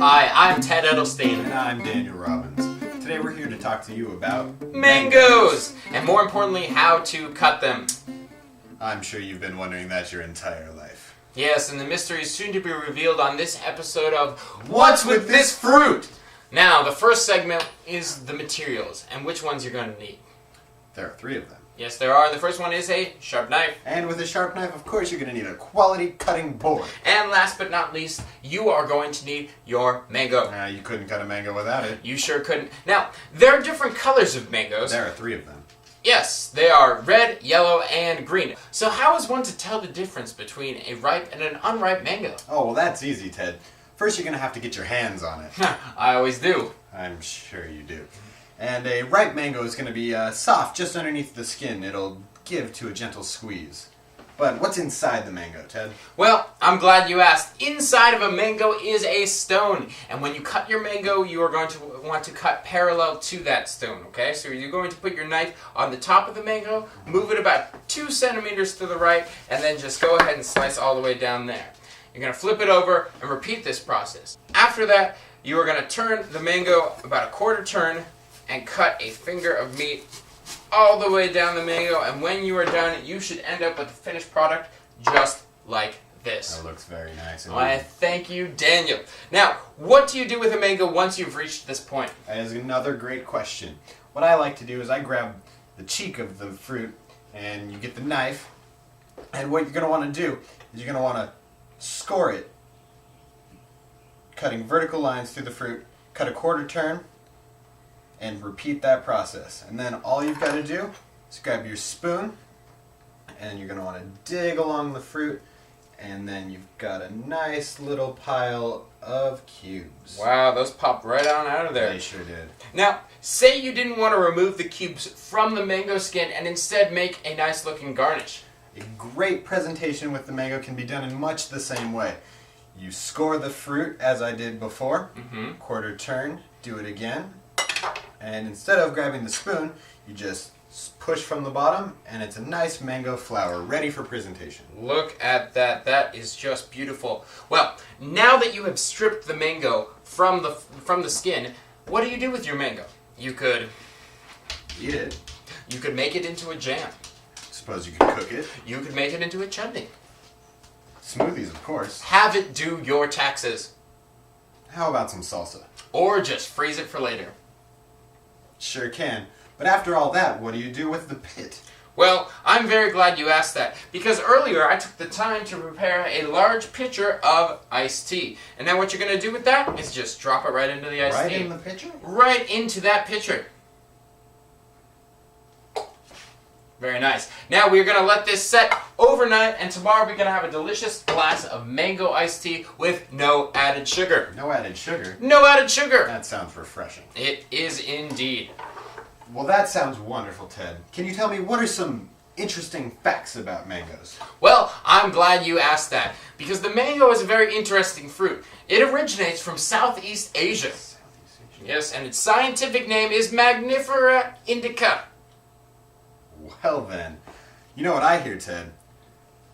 Hi, I'm Ted Edelstein. And I'm Daniel Robbins. Today we're here to talk to you about mangoes! And more importantly, how to cut them. I'm sure you've been wondering that your entire life. Yes, and the mystery is soon to be revealed on this episode of What's With This Fruit? Now, the first segment is the materials and which ones you're going to need. There are 3 of them. Yes, there are. The first one is a sharp knife. And with a sharp knife, of course, you're going to need a quality cutting board. And last but not least, you are going to need your mango. You couldn't cut a mango without it. You sure couldn't. Now, there are different colors of mangoes. There are 3 of them. Yes, they are red, yellow, and green. So how is one to tell the difference between a ripe and an unripe mango? Oh, well, that's easy, Ted. First, you're going to have to get your hands on it. I always do. I'm sure you do. And a ripe mango is going to be soft just underneath the skin. It'll give to a gentle squeeze. But what's inside the mango, Ted? Well, I'm glad you asked. Inside of a mango is a stone. And when you cut your mango, you are going to want to cut parallel to that stone, okay? So you're going to put your knife on the top of the mango, move it about 2 centimeters to the right, and then just go ahead and slice all the way down there. You're going to flip it over and repeat this process. After that, you are going to turn the mango about a quarter turn and cut a finger of meat all the way down the mango, and when you are done, you should end up with the finished product just like this. That looks very nice. Why, thank you, Daniel. Now, what do you do with a mango once you've reached this point? That is another great question. What I like to do is I grab the cheek of the fruit, and you get the knife, and what you're going to want to do is you're going to want to score it, cutting vertical lines through the fruit, cut a quarter turn, and repeat that process. And then all you've got to do is grab your spoon, and you're going to want to dig along the fruit, and then you've got a nice little pile of cubes. Wow, those popped right on out of there. They sure did. Now, say you didn't want to remove the cubes from the mango skin and instead make a nice looking garnish. A great presentation with the mango can be done in much the same way. You score the fruit as I did before, quarter turn, do it again, and instead of grabbing the spoon, you just push from the bottom, and it's a nice mango flower ready for presentation. Look at that. That is just beautiful. Well, now that you have stripped the mango from the skin, what do you do with your mango? You could Eat it. You could make it into a jam. Suppose you could cook it. You could make it into a chutney. Smoothies, of course. Have it do your taxes. How about some salsa? Or just freeze it for later. Sure can. But after all that, what do you do with the pit? Well, I'm very glad you asked that, because earlier I took the time to prepare a large pitcher of iced tea. And now what you're going to do with that is just drop it right into the iced tea. Right in the pitcher? Right into that pitcher. Very nice. Now we're going to let this set overnight, and tomorrow we're going to have a delicious glass of mango iced tea with no added sugar. No added sugar? No added sugar. That sounds refreshing. It is indeed. Well, that sounds wonderful, Ted. Can you tell me what are some interesting facts about mangoes? Well, I'm glad you asked that, because the mango is a very interesting fruit. It originates from Southeast Asia. Yes, and its scientific name is Magnifera indica. Well then, you know what I hear, Ted?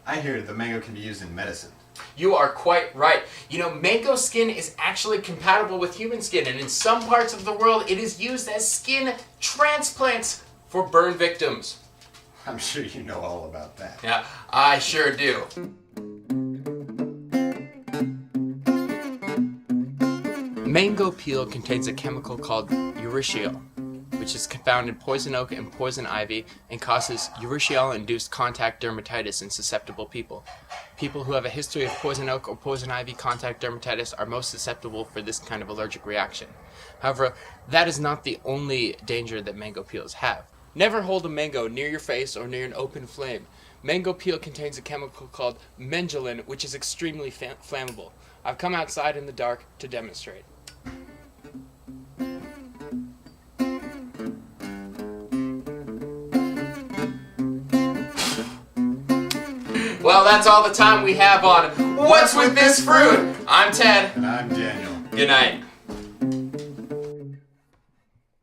I hear the mango can be used in medicine. You are quite right. You know, mango skin is actually compatible with human skin, and in some parts of the world it is used as skin transplants for burn victims. I'm sure you know all about that. Yeah, I sure do. Mango peel contains a chemical called urushiol, which is found in poison oak and poison ivy and causes urushiol-induced contact dermatitis in susceptible people. People who have a history of poison oak or poison ivy contact dermatitis are most susceptible for this kind of allergic reaction. However, that is not the only danger that mango peels have. Never hold a mango near your face or near an open flame. Mango peel contains a chemical called mendolin, which is extremely flammable. I've come outside in the dark to demonstrate. Well, that's all the time we have on What's With This Fruit? I'm Ted. And I'm Daniel. Good night.